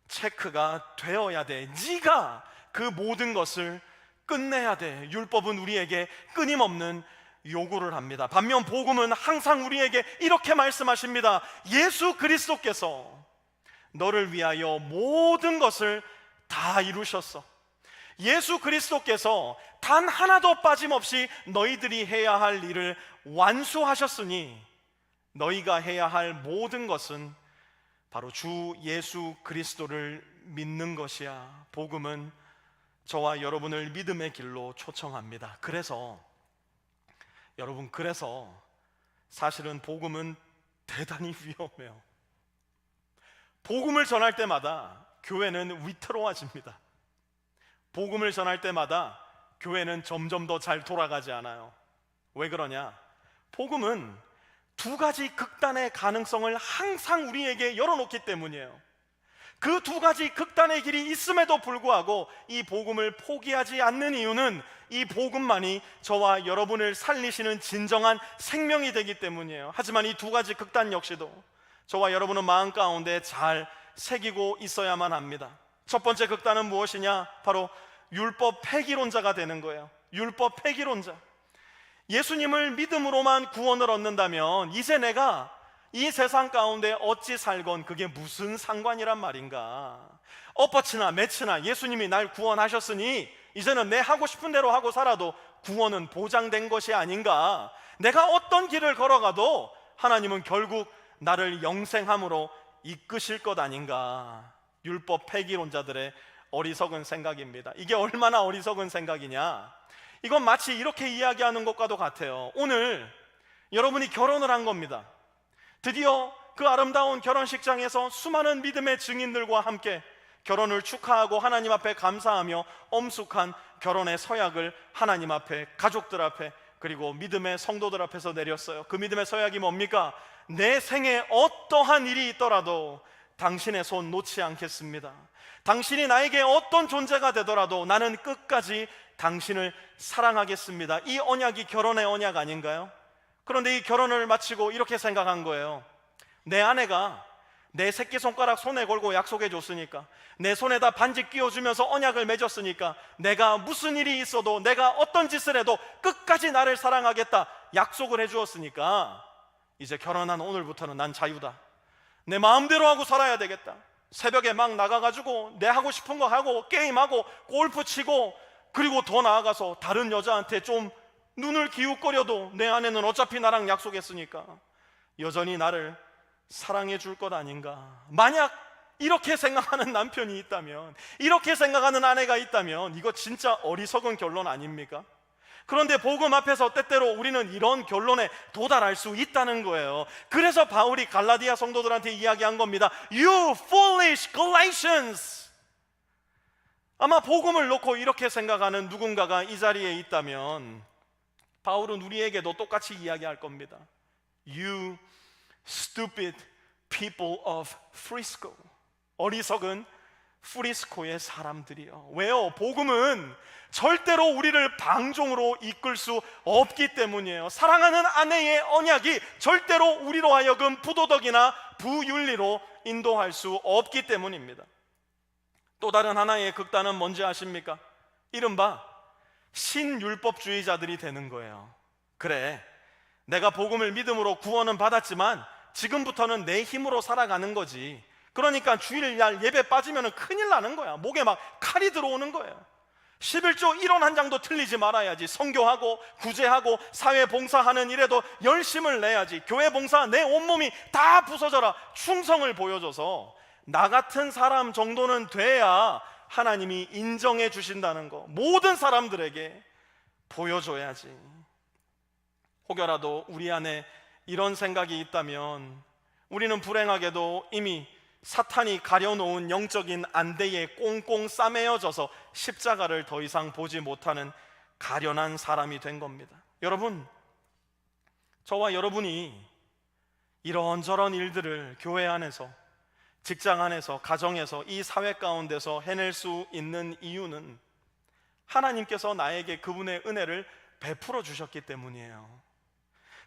S1: 체크가 되어야 돼. 네가 그 모든 것을 끝내야 돼. 율법은 우리에게 끊임없는 요구를 합니다. 반면 복음은 항상 우리에게 이렇게 말씀하십니다. 예수 그리스도께서 너를 위하여 모든 것을 다 이루셨어. 예수 그리스도께서 단 하나도 빠짐없이 너희들이 해야 할 일을 완수하셨으니 너희가 해야 할 모든 것은 바로 주 예수 그리스도를 믿는 것이야. 복음은 저와 여러분을 믿음의 길로 초청합니다. 그래서 여러분, 그래서 사실은 복음은 대단히 위험해요. 복음을 전할 때마다 교회는 위태로워집니다. 복음을 전할 때마다 교회는 점점 더 잘 돌아가지 않아요. 왜 그러냐? 복음은 두 가지 극단의 가능성을 항상 우리에게 열어놓기 때문이에요. 그 두 가지 극단의 길이 있음에도 불구하고 이 복음을 포기하지 않는 이유는 이 복음만이 저와 여러분을 살리시는 진정한 생명이 되기 때문이에요. 하지만 이 두 가지 극단 역시도 저와 여러분은 마음 가운데 잘 새기고 있어야만 합니다. 첫 번째 극단은 무엇이냐? 바로 율법 폐기론자가 되는 거예요. 율법 폐기론자. 예수님을 믿음으로만 구원을 얻는다면 이제 내가 이 세상 가운데 어찌 살건 그게 무슨 상관이란 말인가? 엎어치나 매치나 예수님이 날 구원하셨으니 이제는 내 하고 싶은 대로 하고 살아도 구원은 보장된 것이 아닌가? 내가 어떤 길을 걸어가도 하나님은 결국 나를 영생함으로 이끄실 것 아닌가? 율법 폐기론자들의 어리석은 생각입니다. 이게 얼마나 어리석은 생각이냐? 이건 마치 이렇게 이야기하는 것과도 같아요. 오늘 여러분이 결혼을 한 겁니다. 드디어 그 아름다운 결혼식장에서 수많은 믿음의 증인들과 함께 결혼을 축하하고 하나님 앞에 감사하며 엄숙한 결혼의 서약을 하나님 앞에, 가족들 앞에, 그리고 믿음의 성도들 앞에서 내렸어요. 그 믿음의 서약이 뭡니까? 내 생에 어떠한 일이 있더라도 당신의 손 놓지 않겠습니다. 당신이 나에게 어떤 존재가 되더라도 나는 끝까지 당신을 사랑하겠습니다. 이 언약이 결혼의 언약 아닌가요? 그런데 이 결혼을 마치고 이렇게 생각한 거예요. 내 아내가 내 새끼손가락 손에 걸고 약속해 줬으니까, 내 손에다 반지 끼워주면서 언약을 맺었으니까, 내가 무슨 일이 있어도, 내가 어떤 짓을 해도 끝까지 나를 사랑하겠다 약속을 해 주었으니까 이제 결혼한 오늘부터는 난 자유다. 내 마음대로 하고 살아야 되겠다. 새벽에 막 나가가지고 내 하고 싶은 거 하고 게임하고 골프 치고, 그리고 더 나아가서 다른 여자한테 좀 눈을 기웃거려도 내 아내는 어차피 나랑 약속했으니까 여전히 나를 사랑해 줄 것 아닌가. 만약 이렇게 생각하는 남편이 있다면, 이렇게 생각하는 아내가 있다면 이거 진짜 어리석은 결론 아닙니까? 그런데 복음 앞에서 때때로 우리는 이런 결론에 도달할 수 있다는 거예요. 그래서 바울이 갈라디아 성도들한테 이야기한 겁니다. You foolish Galatians! 아마 복음을 놓고 이렇게 생각하는 누군가가 이 자리에 있다면 바울은 우리에게도 똑같이 이야기할 겁니다. You stupid people of Frisco. 어리석은 프리스코의 사람들이요. 왜요? 복음은 절대로 우리를 방종으로 이끌 수 없기 때문이에요. 사랑하는 아내의 언약이 절대로 우리로 하여금 부도덕이나 부윤리로 인도할 수 없기 때문입니다. 또 다른 하나의 극단은 뭔지 아십니까? 이른바 신율법주의자들이 되는 거예요. 그래, 내가 복음을 믿음으로 구원은 받았지만 지금부터는 내 힘으로 살아가는 거지. 그러니까 주일날 예배 빠지면 큰일 나는 거야. 목에 막 칼이 들어오는 거예요. 11조 1원 한 장도 틀리지 말아야지. 선교하고 구제하고 사회 봉사하는 일에도 열심을 내야지. 교회 봉사 내 온몸이 다 부서져라. 충성을 보여줘서 나 같은 사람 정도는 돼야 하나님이 인정해 주신다는 거 모든 사람들에게 보여줘야지. 혹여라도 우리 안에 이런 생각이 있다면 우리는 불행하게도 이미 사탄이 가려놓은 영적인 안대에 꽁꽁 싸매어져서 십자가를 더 이상 보지 못하는 가련한 사람이 된 겁니다. 여러분, 저와 여러분이 이런저런 일들을 교회 안에서, 직장 안에서, 가정에서, 이 사회 가운데서 해낼 수 있는 이유는 하나님께서 나에게 그분의 은혜를 베풀어 주셨기 때문이에요.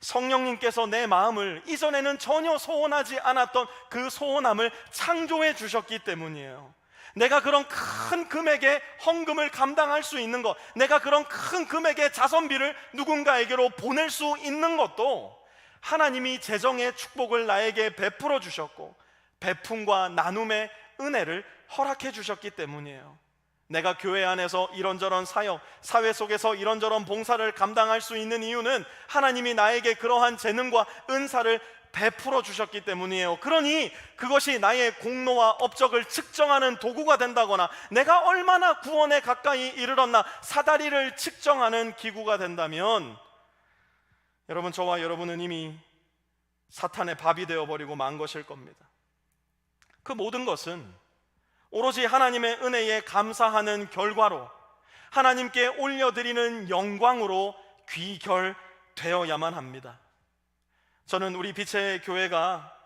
S1: 성령님께서 내 마음을 이전에는 전혀 소원하지 않았던 그 소원함을 창조해 주셨기 때문이에요. 내가 그런 큰 금액의 헌금을 감당할 수 있는 것, 내가 그런 큰 금액의 자선비를 누군가에게로 보낼 수 있는 것도 하나님이 재정의 축복을 나에게 베풀어 주셨고 베품과 나눔의 은혜를 허락해 주셨기 때문이에요. 내가 교회 안에서 이런저런 사역, 사회 속에서 이런저런 봉사를 감당할 수 있는 이유는 하나님이 나에게 그러한 재능과 은사를 베풀어 주셨기 때문이에요. 그러니 그것이 나의 공로와 업적을 측정하는 도구가 된다거나 내가 얼마나 구원에 가까이 이르렀나 사다리를 측정하는 기구가 된다면 여러분, 저와 여러분은 이미 사탄의 밥이 되어버리고 만 것일 겁니다. 그 모든 것은 오로지 하나님의 은혜에 감사하는 결과로 하나님께 올려드리는 영광으로 귀결되어야만 합니다. 저는 우리 빛의 교회가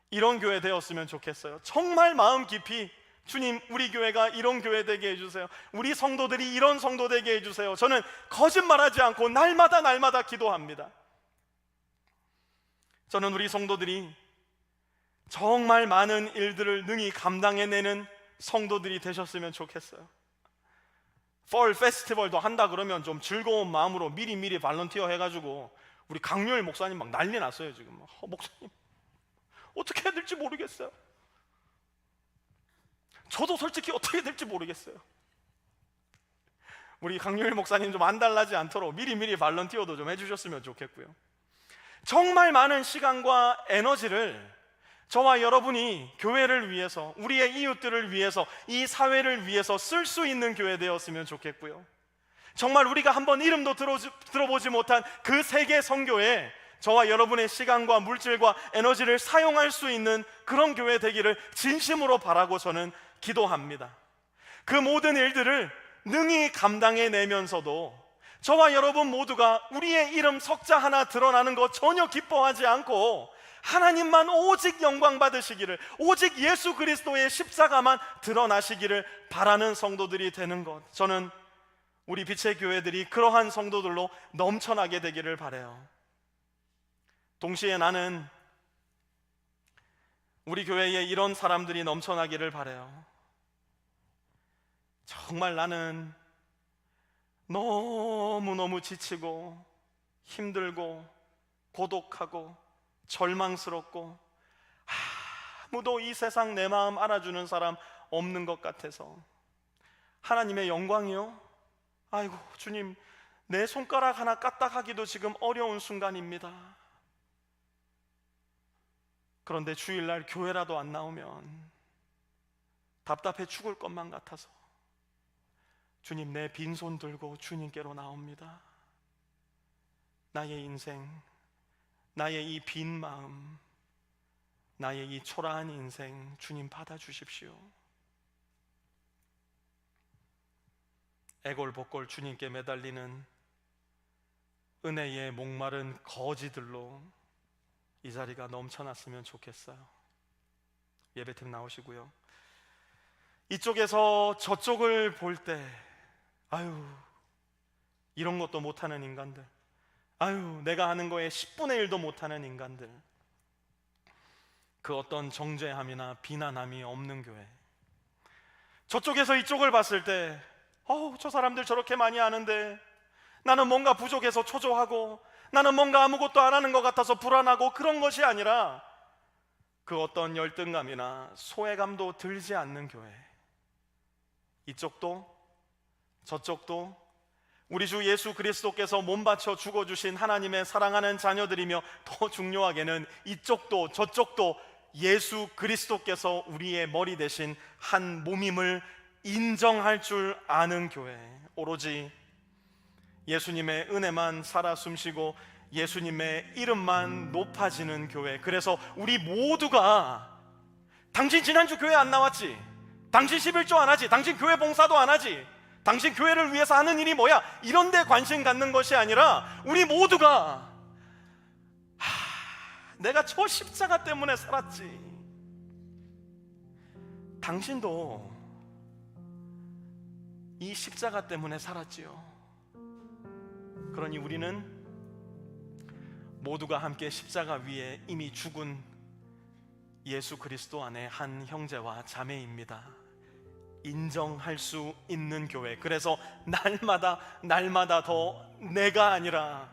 S1: 이런 교회 되었으면 좋겠어요. 정말 마음 깊이 주님, 우리 교회가 이런 교회 되게 해주세요. 우리 성도들이 이런 성도 되게 해주세요. 저는 거짓말하지 않고 날마다 기도합니다. 저는 우리 성도들이 정말 많은 일들을 능히 감당해내는 성도들이 되셨으면 좋겠어요. 펄 페스티벌도 한다 그러면 좀 즐거운 마음으로 미리 발런티어 해가지고 우리 강요일 목사님 막 난리 났어요 지금. 목사님 어떻게 해야 될지 모르겠어요. 저도 솔직히 어떻게 될지 모르겠어요. 우리 강요일 목사님 좀 안달나지 않도록 미리 발런티어도 좀 해주셨으면 좋겠고요. 정말 많은 시간과 에너지를 저와 여러분이 교회를 위해서, 우리의 이웃들을 위해서, 이 사회를 위해서 쓸 수 있는 교회 되었으면 좋겠고요. 정말 우리가 한번 이름도 들어보지 못한 그 세계 선교에 저와 여러분의 시간과 물질과 에너지를 사용할 수 있는 그런 교회 되기를 진심으로 바라고 저는 기도합니다. 그 모든 일들을 능히 감당해내면서도 저와 여러분 모두가 우리의 이름 석자 하나 드러나는 것 전혀 기뻐하지 않고 하나님만 오직 영광 받으시기를, 오직 예수 그리스도의 십자가만 드러나시기를 바라는 성도들이 되는 것, 저는 우리 빛의 교회들이 그러한 성도들로 넘쳐나게 되기를 바라요. 동시에 나는 우리 교회에 이런 사람들이 넘쳐나기를 바라요. 정말 나는 너무너무 지치고 힘들고 고독하고 절망스럽고 아무도 이 세상 내 마음 알아주는 사람 없는 것 같아서 하나님의 영광이요? 아이고 주님, 내 손가락 하나 까딱하기도 지금 어려운 순간입니다. 그런데 주일날 교회라도 안 나오면 답답해 죽을 것만 같아서 주님, 내 빈손 들고 주님께로 나옵니다. 나의 인생, 나의 이 빈 마음, 나의 이 초라한 인생 주님 받아주십시오. 애골복골 주님께 매달리는 은혜의 목마른 거지들로 이 자리가 넘쳐났으면 좋겠어요. 예배팀 나오시고요. 이쪽에서 저쪽을 볼 때 아유, 이런 것도 못하는 인간들, 아유, 내가 하는 거에 10분의 1도 못하는 인간들, 그 어떤 정죄함이나 비난함이 없는 교회. 저쪽에서 이쪽을 봤을 때 저 사람들 저렇게 많이 하는데 나는 뭔가 부족해서 초조하고 나는 뭔가 아무것도 안 하는 것 같아서 불안하고, 그런 것이 아니라 그 어떤 열등감이나 소외감도 들지 않는 교회. 이쪽도 저쪽도 우리 주 예수 그리스도께서 몸 바쳐 죽어주신 하나님의 사랑하는 자녀들이며, 더 중요하게는 이쪽도 저쪽도 예수 그리스도께서 우리의 머리 대신 한 몸임을 인정할 줄 아는 교회. 오로지 예수님의 은혜만 살아 숨쉬고 예수님의 이름만 높아지는 교회. 그래서 우리 모두가 당신 지난주 교회 안 나왔지? 당신 11조 안 하지? 당신 교회 봉사도 안 하지? 당신 교회를 위해서 하는 일이 뭐야? 이런 데 관심 갖는 것이 아니라 우리 모두가 내가 저 십자가 때문에 살았지. 당신도 이 십자가 때문에 살았지요. 그러니 우리는 모두가 함께 십자가 위에 이미 죽은 예수 그리스도 안에 한 형제와 자매입니다. 인정할 수 있는 교회. 그래서 날마다 더 내가 아니라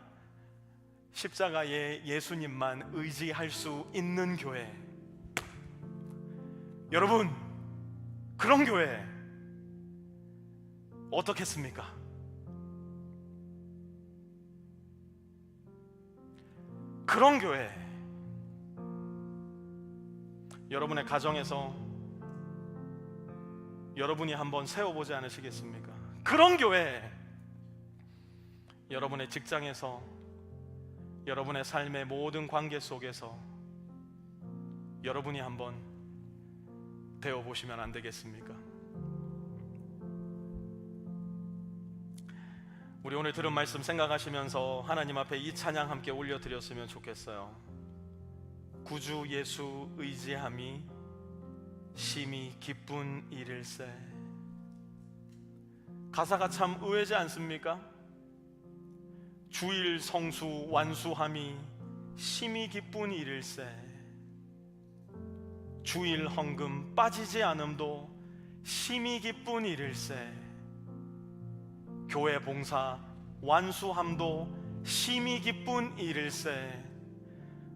S1: 십자가의 예수님만 의지할 수 있는 교회. 여러분, 그런 교회 어떻겠습니까? 그런 교회, 여러분의 가정에서 여러분이 한번 세워보지 않으시겠습니까? 그런 교회, 여러분의 직장에서, 여러분의 삶의 모든 관계 속에서 여러분이 한번 되어보시면 안 되겠습니까? 우리 오늘 들은 말씀 생각하시면서 하나님 앞에 이 찬양 함께 올려드렸으면 좋겠어요. 구주 예수 의지함이 심히 기쁜 일일세. 가사가 참 의외지 않습니까? 주일 성수 완수함이 심히 기쁜 일일세. 주일 헌금 빠지지 않음도 심히 기쁜 일일세. 교회 봉사 완수함도 심히 기쁜 일일세.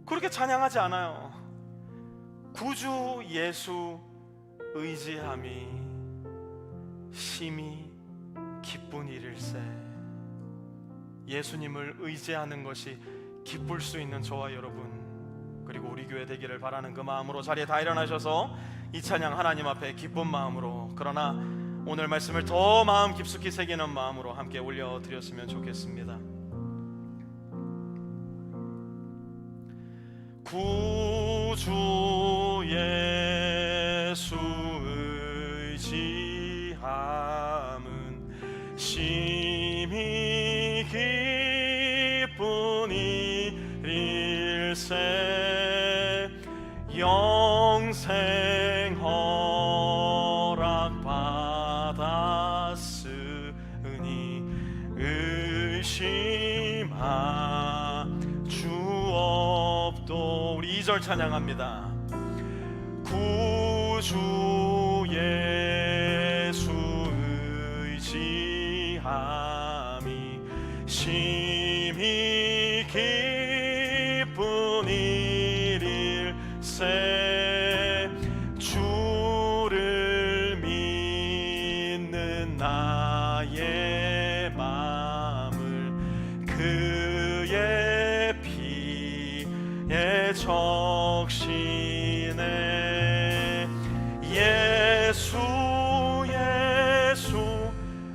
S1: 그렇게 찬양하지 않아요. 구주 예수 의지함이 심히 기쁜 일일세. 예수님을 의지하는 것이 기쁠 수 있는 저와 여러분, 그리고 우리 교회 되기를 바라는 그 마음으로 자리에 다 일어나셔서 이 찬양 하나님 앞에 기쁜 마음으로, 그러나 오늘 말씀을 더 마음 깊숙이 새기는 마음으로 함께 올려드렸으면 좋겠습니다. 구주 예수 의지함은 심히 기쁜 일일세. 영생 허락 받았으니 의심하 주 없도. 우리 2절 찬양합니다. 구주 예수 의지함이 심히 기쁜 일일세. 주를 믿는 나의 마음을 그의 피에 적시네. 예수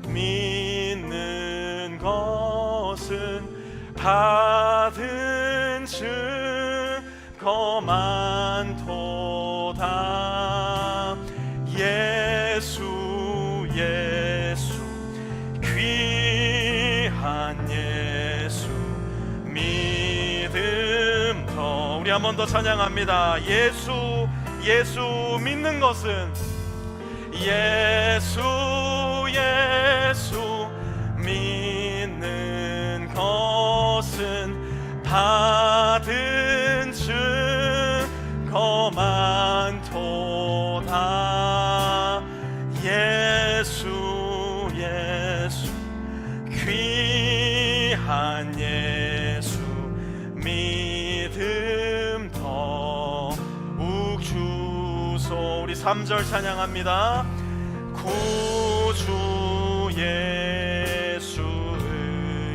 S1: 믿는 것은 받은 증거만 도다. 예수 귀한 예수 믿음 더. 우리 한 번 더 찬양합니다. 예수 믿는 것은, 예수 믿는 것은 받은 증거만 도다. 예수 귀한 예수 믿음 더욱 주소. 우리 3절 찬양합니다. 구주 예수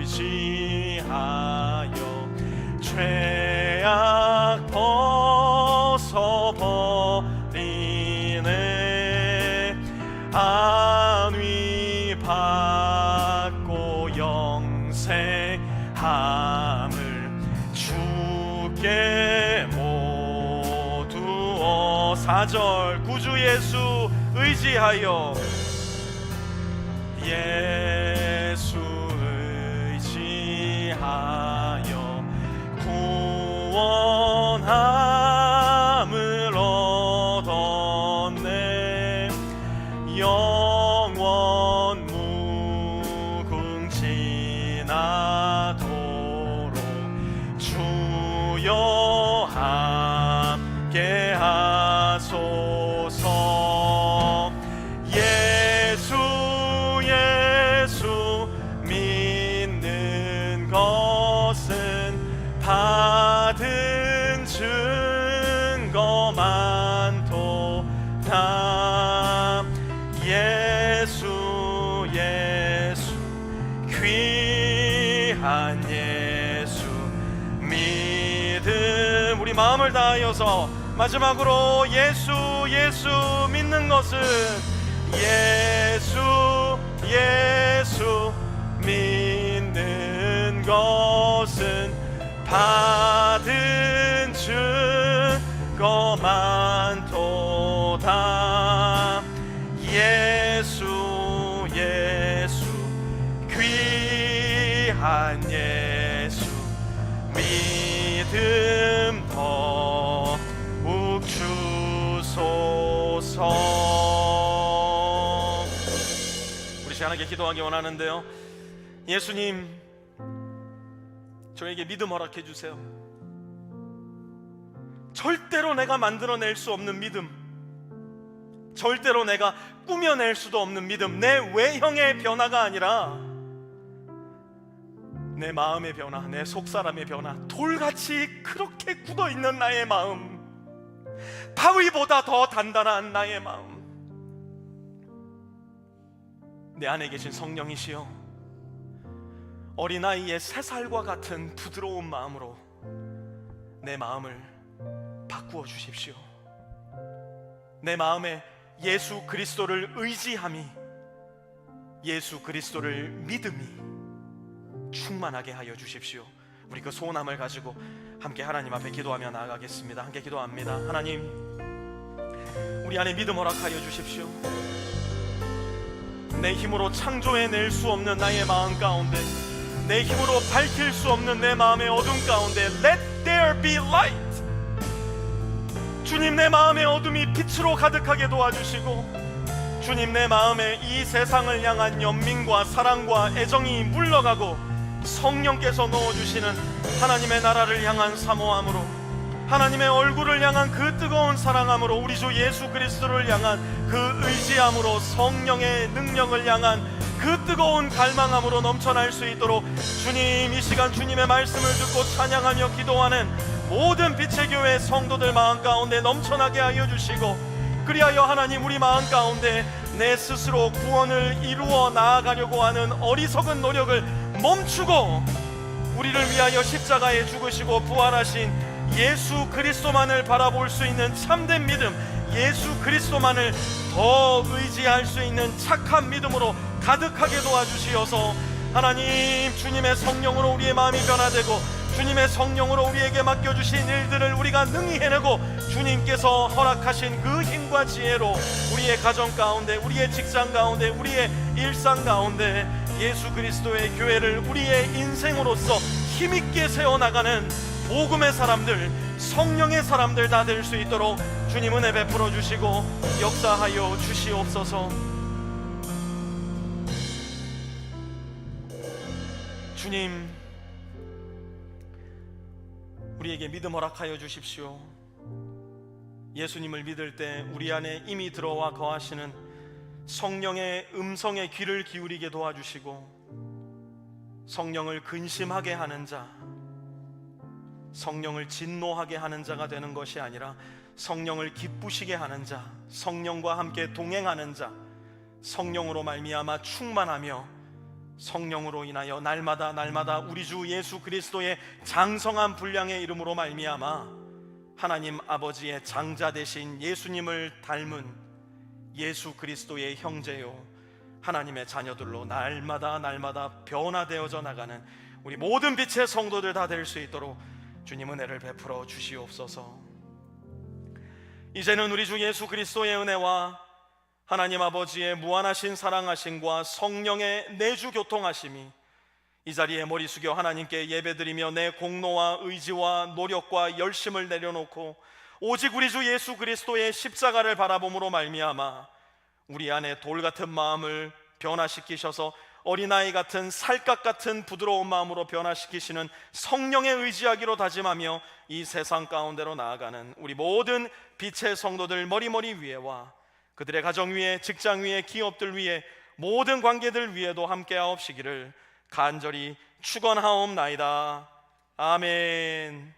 S1: 의지하여 죄악 벗어버리네. 안위 받고 영생함을 주께 모두어. 4절 구주 예수 의지하여, 예수 의지하여 구원함을 얻었네. 영원 무궁지나도록 주여 함께 하소서. 예수 믿는 것은 받은 증거만 도다. 예수 귀한 예수 믿음. 우리 마음을 다하여서 마지막으로 예수 믿는 것은, 예수 믿는 것은 받은 증거만 도다. 예수 귀한 예수 믿음 더욱 주소서. 우리 시간하게 기도하기 원하는데요. 예수님, 저에게 믿음 허락해 주세요. 절대로 내가 만들어낼 수 없는 믿음, 절대로 내가 꾸며낼 수도 없는 믿음, 내 외형의 변화가 아니라 내 마음의 변화, 내 속사람의 변화, 돌같이 그렇게 굳어있는 나의 마음, 바위보다 더 단단한 나의 마음, 내 안에 계신 성령이시여, 어린아이의 3살과 같은 부드러운 마음으로 내 마음을 바꾸어 주십시오. 내 마음에 예수 그리스도를 의지함이, 예수 그리스도를 믿음이 충만하게 하여 주십시오. 우리 그 소원함을 가지고 함께 하나님 앞에 기도하며 나아가겠습니다. 함께 기도합니다. 하나님, 우리 안에 믿음 허락하여 주십시오. 내 힘으로 창조해낼 수 없는 나의 마음 가운데, 내 힘으로 밝힐 수 없는 내 마음의 어둠 가운데 Let there be light. 주님, 내 마음의 어둠이 빛으로 가득하게 도와주시고, 주님, 내 마음에 이 세상을 향한 연민과 사랑과 애정이 물러가고 성령께서 넣어주시는 하나님의 나라를 향한 사모함으로, 하나님의 얼굴을 향한 그 뜨거운 사랑함으로, 우리 주 예수 그리스도를 향한 그 의지함으로, 성령의 능력을 향한 그 뜨거운 갈망함으로 넘쳐날 수 있도록 주님, 이 시간 주님의 말씀을 듣고 찬양하며 기도하는 모든 빛의 교회 성도들 마음 가운데 넘쳐나게 하여 주시고, 그리하여 하나님, 우리 마음 가운데 내 스스로 구원을 이루어 나아가려고 하는 어리석은 노력을 멈추고, 우리를 위하여 십자가에 죽으시고 부활하신 예수 그리스도만을 바라볼 수 있는 참된 믿음, 예수 그리스도만을 더 의지할 수 있는 착한 믿음으로 가득하게 도와주시어서, 하나님, 주님의 성령으로 우리의 마음이 변화되고, 주님의 성령으로 우리에게 맡겨주신 일들을 우리가 능히 해내고, 주님께서 허락하신 그 힘과 지혜로 우리의 가정 가운데, 우리의 직장 가운데, 우리의 일상 가운데 예수 그리스도의 교회를 우리의 인생으로서 힘있게 세워나가는 복음의 사람들, 성령의 사람들 다 될 수 있도록 주님 은혜 베풀어 주시고 역사하여 주시옵소서. 주님, 우리에게 믿음 허락하여 주십시오. 예수님을 믿을 때 우리 안에 이미 들어와 거하시는 성령의 음성에 귀를 기울이게 도와주시고, 성령을 근심하게 하는 자, 성령을 진노하게 하는 자가 되는 것이 아니라 성령을 기쁘시게 하는 자, 성령과 함께 동행하는 자, 성령으로 말미암아 충만하며 성령으로 인하여 날마다 우리 주 예수 그리스도의 장성한 분량의 이름으로 말미암아 하나님 아버지의 장자 되신 예수님을 닮은 예수 그리스도의 형제요 하나님의 자녀들로 날마다 변화되어져 나가는 우리 모든 빛의 성도들 다 될 수 있도록 주님 은혜를 베풀어 주시옵소서. 이제는 우리 주 예수 그리스도의 은혜와 하나님 아버지의 무한하신 사랑하심과 성령의 내주 교통하심이 이 자리에 머리 숙여 하나님께 예배드리며 내 공로와 의지와 노력과 열심을 내려놓고 오직 우리 주 예수 그리스도의 십자가를 바라봄으로 말미암아 우리 안에 돌같은 마음을 변화시키셔서 어린아이 같은 살갗 같은 부드러운 마음으로 변화시키시는 성령에 의지하기로 다짐하며 이 세상 가운데로 나아가는 우리 모든 빛의 성도들 머리 위에와 그들의 가정 위에, 직장 위에, 기업들 위에, 모든 관계들 위에도 함께하옵시기를 간절히 축원하옵나이다. 아멘.